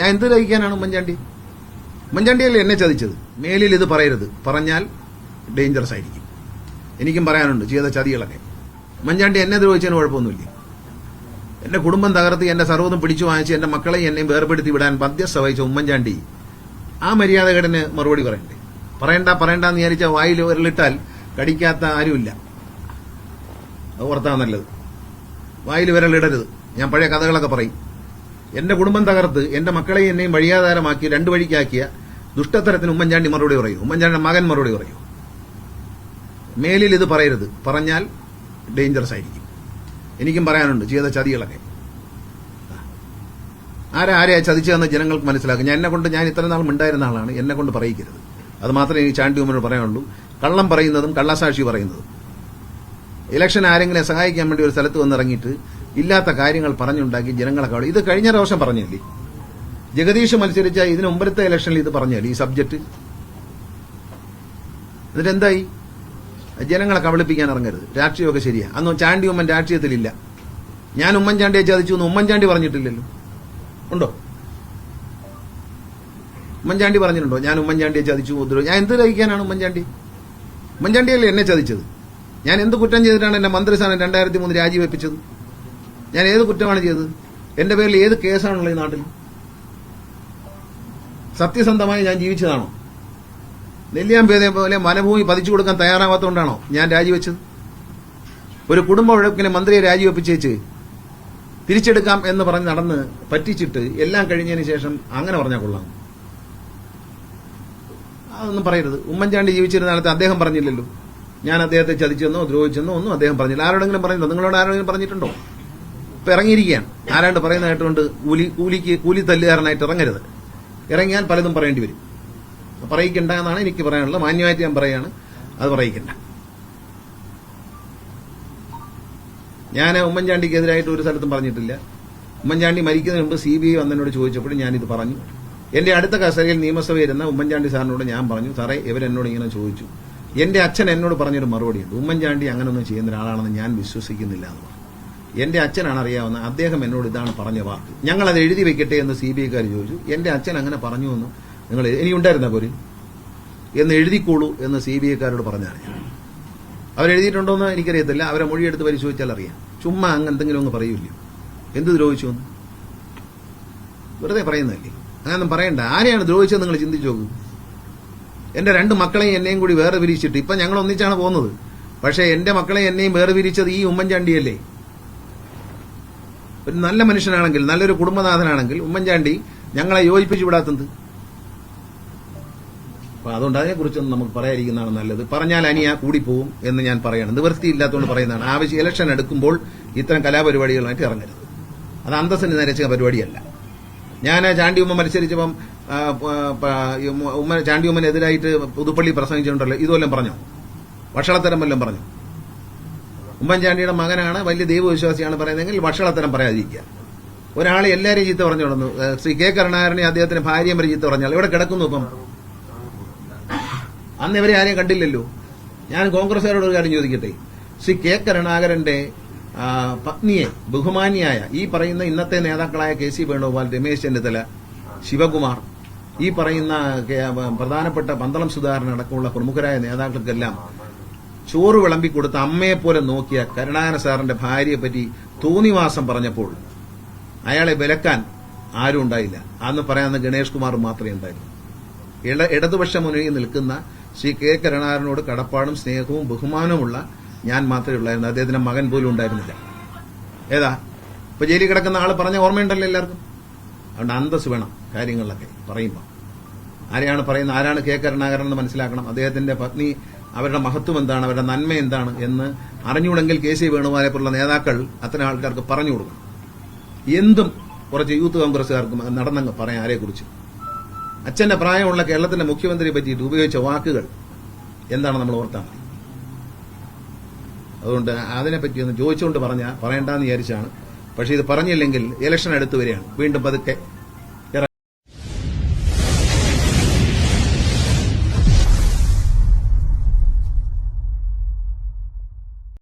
ഞാൻ എന്ത് ഗ്രഹിക്കാനാണ് ഉമ്മൻചാണ്ടിയല്ലേ എന്നെ ചതിച്ചത്. മേലിൽ ഇത് പറയരുത്, പറഞ്ഞാൽ ഡേഞ്ചറസ് ആയിരിക്കും. എനിക്കും പറയാനുണ്ട് ചെയ്ത ചതികളൊക്കെ. ഉമ്മൻചാണ്ടി എന്നെ ദ്രോഹിച്ചതിന് കുഴപ്പമൊന്നുമില്ല. എന്റെ കുടുംബം തകർത്ത് എന്റെ സർവ്വതും പിടിച്ചു വാങ്ങിച്ച് എന്റെ മക്കളെയും എന്നെയും വേർപെടുത്തി വിടാൻ മധ്യസ്ഥ വഹിച്ച ഉമ്മൻചാണ്ടി ആ മര്യാദകേടിന് മറുപടി പറയണ്ടേ? പറയണ്ടെന്ന് വിചാരിച്ച വായിൽ വിരലിട്ടാൽ കടിക്കാത്ത ആരുമില്ല. അത് ഓർത്താ നല്ലത്. വായിൽ വിരലിടരുത്. ഞാൻ പഴയ കഥകളൊക്കെ പറയും. എന്റെ കുടുംബം തകർത്ത് എന്റെ മക്കളെയും എന്നെയും വഴിയാധാരമാക്കി രണ്ടു വഴിക്കാക്കിയ ദുഷ്ടത്തരത്തിന് ഉമ്മൻചാണ്ടി മറുപടി പറയൂ. ഉമ്മൻചാണ്ടിയുടെ മകൻ മറുപടി പറയൂ. മേലിൽ ഇത് പറയരുത്, പറഞ്ഞാൽ ഡേഞ്ചറസ് ആയിരിക്കും. എനിക്കും പറയാനുണ്ട് ചെയ്ത ചതികളൊക്കെ. ആരെയാ ചതിച്ചതെന്ന് ജനങ്ങൾക്ക് മനസ്സിലാക്കും. ഞാൻ ഇത്ര നാളും ഉണ്ടായിരുന്ന ആളാണ്. എന്നെ കൊണ്ട് പറയിക്കരുത്. അത് മാത്രമേ എനിക്ക് ചാണ്ടി ഉമ്മനോട് പറയാനുള്ളൂ. കള്ളം പറയുന്നതും കള്ളസാക്ഷി പറയുന്നതും. ഇലക്ഷൻ ആരെങ്കിലും സഹായിക്കാൻ വേണ്ടി ഒരു സ്ഥലത്ത് വന്നിറങ്ങിയിട്ട് ഇല്ലാത്ത കാര്യങ്ങൾ പറഞ്ഞുണ്ടാക്കി ജനങ്ങളെ കാണും. ഇത് കഴിഞ്ഞ പ്രാവശ്യം പറഞ്ഞല്ലേ, ജഗദീഷ് മത്സരിച്ച ഇതിന് മുമ്പത്തെ ഇലക്ഷനിൽ ഇത് പറഞ്ഞല്ലേ ഈ സബ്ജക്ട്. എന്നിട്ട് എന്തായി? ജനങ്ങളെ കബളിപ്പിക്കാൻ ഇറങ്ങരുത്. രാഷ്ട്രീയമൊക്കെ ശരിയാ. അന്ന് ചാണ്ടി ഉമ്മൻ രാഷ്ട്രീയത്തിലില്ല. ഞാൻ ഉമ്മൻചാണ്ടിയെ ചതിച്ചു എന്ന് ഉമ്മൻചാണ്ടി പറഞ്ഞിട്ടില്ലല്ലോ. ഉണ്ടോ? ഉമ്മൻചാണ്ടി പറഞ്ഞിട്ടുണ്ടോ ഞാൻ ഉമ്മൻചാണ്ടിയെ ചതിച്ചു? ഞാൻ എന്ത് ഗ്രഹിക്കാനാണ് ഉമ്മൻചാണ്ടിയല്ലേ എന്നെ ചതിച്ചത്. ഞാൻ എന്ത് കുറ്റം ചെയ്തിട്ടാണ് എന്റെ മന്ത്രിസ്ഥാനം 2003 രാജിവെപ്പിച്ചത്? ഞാൻ ഏത് കുറ്റമാണ് ചെയ്തത്? എന്റെ പേരിൽ ഏത് കേസാണുള്ളത് ഈ നാട്ടിൽ? സത്യസന്ധമായി ഞാൻ ജീവിച്ചതാണോ? നെല്ലിയാമ്പേതെ പോലെ വനഭൂമി പതിച്ചു കൊടുക്കാൻ തയ്യാറാവാത്തതുകൊണ്ടാണോ ഞാൻ രാജിവെച്ചത്? ഒരു കുടുംബ വഴക്കിന് മന്ത്രിയെ രാജിവെപ്പിച്ചേച്ച് തിരിച്ചെടുക്കാം എന്ന് പറഞ്ഞ് നടന്ന് പറ്റിച്ചിട്ട് എല്ലാം കഴിഞ്ഞതിന് ശേഷം അങ്ങനെ പറഞ്ഞാൽ കൊള്ളാം. അതൊന്നും പറയരുത്. ഉമ്മൻചാണ്ടി ജീവിച്ചിരുന്ന കാലത്ത് അദ്ദേഹം പറഞ്ഞില്ലല്ലോ ഞാൻ അദ്ദേഹത്തെ ചതിച്ചെന്നോ ദ്രോഹിച്ചെന്നോ ഒന്നും അദ്ദേഹം പറഞ്ഞില്ല. ആരോടെങ്കിലും പറഞ്ഞിട്ടുണ്ടോ? നിങ്ങളോട് ആരോടെങ്കിലും പറഞ്ഞിട്ടുണ്ടോ? ഇപ്പൊ ഇറങ്ങിയിരിക്കുകയാണ്. ആരാണ്ട് പറയുന്ന കേട്ടുകൊണ്ട് കൂലി തല്ലുകാരനായിട്ട് ഇറങ്ങരുത്. ഇറങ്ങിയാൽ പലതും പറയേണ്ടി വരും. പറയിക്കണ്ട എന്നാണ് എനിക്ക് പറയാനുള്ളത്. മാന്യമായിട്ട് ഞാൻ പറയാണ്, അത് പറയിക്കണ്ട. ഞാൻ ഉമ്മൻചാണ്ടിക്കെതിരായിട്ട് ഒരു സ്ഥലത്തും പറഞ്ഞിട്ടില്ല. ഉമ്മൻചാണ്ടി മരിക്കുന്നതിന് മുമ്പ് CBI വന്നതിനോട് ചോദിച്ചപ്പോഴും ഞാനിത് പറഞ്ഞു. എന്റെ അടുത്ത കസേരയിൽ നിയമസഭയിരുന്ന ഉമ്മൻചാണ്ടി സാറിനോട് ഞാൻ പറഞ്ഞു, സാറേ ഇവരെന്നോട് ഇങ്ങനെ ചോദിച്ചു. എന്റെ അച്ഛൻ എന്നോട് പറഞ്ഞൊരു മറുപടിയുണ്ട്, ഉമ്മൻചാണ്ടി അങ്ങനൊന്നും ചെയ്യുന്ന ഒരാളാണെന്ന് ഞാൻ വിശ്വസിക്കുന്നില്ല എന്ന് പറഞ്ഞു. എന്റെ അച്ഛനാണ് അറിയാവുന്ന, അദ്ദേഹം എന്നോട് ഇതാണ് പറഞ്ഞ വാക്ക്. ഞങ്ങളത് എഴുതി വെക്കട്ടെ എന്ന് CBIക്കാർ ചോദിച്ചു. എന്റെ അച്ഛൻ അങ്ങനെ പറഞ്ഞു എന്ന് നിങ്ങൾ ഇനി ഉണ്ടായിരുന്ന പോര് എന്ന് എഴുതിക്കോളൂ എന്ന് CBIക്കാരോട് പറഞ്ഞാണ് ഞാൻ. അവരെഴുതിയിട്ടുണ്ടോന്ന് എനിക്കറിയത്തില്ല. അവരെ മൊഴിയെടുത്ത് പരിശോധിച്ചാൽ അറിയാം. ചുമ്മാ എന്തെങ്കിലും അങ്ങ് പറയൂല്ലോ. എന്ത് ദ്രോഹിച്ചു എന്ന് വെറുതെ പറയുന്നതല്ലേ. അങ്ങനൊന്നും പറയണ്ട. ആരെയാണ് ദ്രോഹിച്ചത് നിങ്ങൾ ചിന്തിച്ചു നോക്കൂ. എന്റെ 2 മക്കളെയും എന്നെയും കൂടി വേറെ പിരിച്ചിട്ട് ഇപ്പൊ ഞങ്ങൾ ഒന്നിച്ചാണ് പോകുന്നത്. പക്ഷെ എന്റെ മക്കളെ എന്നെയും വേറെ പിരിച്ചത് ഈ ഉമ്മൻചാണ്ടിയല്ലേ. ഒരു നല്ല മനുഷ്യനാണെങ്കിൽ, നല്ലൊരു കുടുംബനാഥനാണെങ്കിൽ ഉമ്മൻചാണ്ടി ഞങ്ങളെ യോജിപ്പിച്ചു വിടാത്തത്. അപ്പൊ അതുകൊണ്ട് അതിനെക്കുറിച്ചൊന്നും നമുക്ക് പറയാതിരിക്കുന്നതാണ് നല്ലത്. പറഞ്ഞാൽ അനിയ കൂടിപ്പോവും എന്ന് ഞാൻ പറയണം. നിവൃത്തിയില്ലാത്തതുകൊണ്ട് പറയുന്നതാണ്. ആവശ്യം ഇലക്ഷൻ എടുക്കുമ്പോൾ ഇത്തരം കലാപരിപാടികളുമായിട്ട് ഇറങ്ങരുത്. അത് അന്തസ്സിന് നിരച്ച പരിപാടിയല്ല. ഞാൻ ചാണ്ടി ഉമ്മ മത്സരിച്ചപ്പം ചാണ്ടി ഉമ്മനെതിരായിട്ട് പുതുപ്പള്ളി പ്രസംഗിച്ചിട്ടുണ്ടല്ലോ, ഇതുവല്ലം പറഞ്ഞോ? വഷളത്തരം വല്ലതും പറഞ്ഞു? ഉമ്മൻചാണ്ടിയുടെ മകനാണ്, വലിയ ദൈവവിശ്വാസിയാണ് പറയുന്നതെങ്കിൽ വഷളത്തരം പറയാതിരിക്കുക. ഒരാളെ എല്ലാവരെയും ചീത്ത പറഞ്ഞു തുടർന്നു. ശ്രീ K കരുണാകരനെ അദ്ദേഹത്തിന് ഭാര്യയും വരെ ചീത്ത പറഞ്ഞാൽ ഇവിടെ കിടക്കുന്നു. ഇപ്പം അന്ന് ഇവരെ ആരെയും കണ്ടില്ലല്ലോ. ഞാൻ കോൺഗ്രസുകാരോട് ഒരു കാര്യം ചോദിക്കട്ടെ. ശ്രീ K കരുണാകരന്റെ പത്നിയെ ബഹുമാനിയായ ഈ പറയുന്ന ഇന്നത്തെ നേതാക്കളായ KC വേണുഗോപാൽ, രമേശ് ചെന്നിത്തല, ശിവകുമാർ, ഈ പറയുന്ന പ്രധാനപ്പെട്ട പന്തളം സുധാകരൻ അടക്കമുള്ള പ്രമുഖരായ നേതാക്കൾക്കെല്ലാം ചോറ് വിളമ്പിക്കൊടുത്ത അമ്മയെപ്പോലെ നോക്കിയ കരുണാകരൻ സാറിന്റെ ഭാര്യയെ പറ്റി തോന്നിവാസം പറഞ്ഞപ്പോൾ അയാളെ വിലക്കാൻ ആരും ഉണ്ടായില്ല. അന്ന് പറയാവുന്ന ഗണേഷ് കുമാർ മാത്രമേ ഉണ്ടായിരുന്നു. ഇടതുപക്ഷ മുന്നണിയിൽ നിൽക്കുന്ന ശ്രീ K കരുണാകരനോട് കടപ്പാടും സ്നേഹവും ബഹുമാനവുമുള്ള ഞാൻ മാത്രമേ ഉള്ളായിരുന്നു. അദ്ദേഹത്തിന്റെ മകൻ പോലും ഉണ്ടായിരുന്നില്ല. ഏതാ ഇപ്പൊ ജയിലിൽ കിടക്കുന്ന ആള് പറഞ്ഞ ഓർമ്മയുണ്ടല്ലോ എല്ലാവർക്കും. അതുകൊണ്ട് അന്തസ് വേണം കാര്യങ്ങളിലൊക്കെ പറയുമ്പോൾ. ആരെയാണ് പറയുന്നത്, ആരാണ് K കരുണാകരൻ എന്ന് മനസ്സിലാക്കണം. അദ്ദേഹത്തിന്റെ പത്നി, അവരുടെ മഹത്വം എന്താണ്, അവരുടെ നന്മ എന്താണ് എന്ന് അറിഞ്ഞുകൂടെങ്കിൽ KC വേണുഗോപാലെ പോലുള്ള നേതാക്കൾ അത്തരം ആൾക്കാർക്ക് പറഞ്ഞു കൊടുക്കണം. എന്തും കുറച്ച് യൂത്ത് കോൺഗ്രസുകാർക്ക് നടന്നങ്ങ് പറയാം ആരെക്കുറിച്ച്. അച്ഛന്റെ പ്രായമുള്ള കേരളത്തിന്റെ മുഖ്യമന്ത്രിയെ പറ്റിയിട്ട് ഉപയോഗിച്ച വാക്കുകൾ എന്താണ് നമ്മൾ ഓർത്താൽ മതി. അതുകൊണ്ട് അതിനെപ്പറ്റി ഒന്ന് ചോദിച്ചുകൊണ്ട് പറയണ്ടെന്ന് വിചാരിച്ചാണ്. പക്ഷെ ഇത് പറഞ്ഞില്ലെങ്കിൽ ഇലക്ഷൻ അടുത്ത് വരികയാണ്. വീണ്ടും പതുക്കെ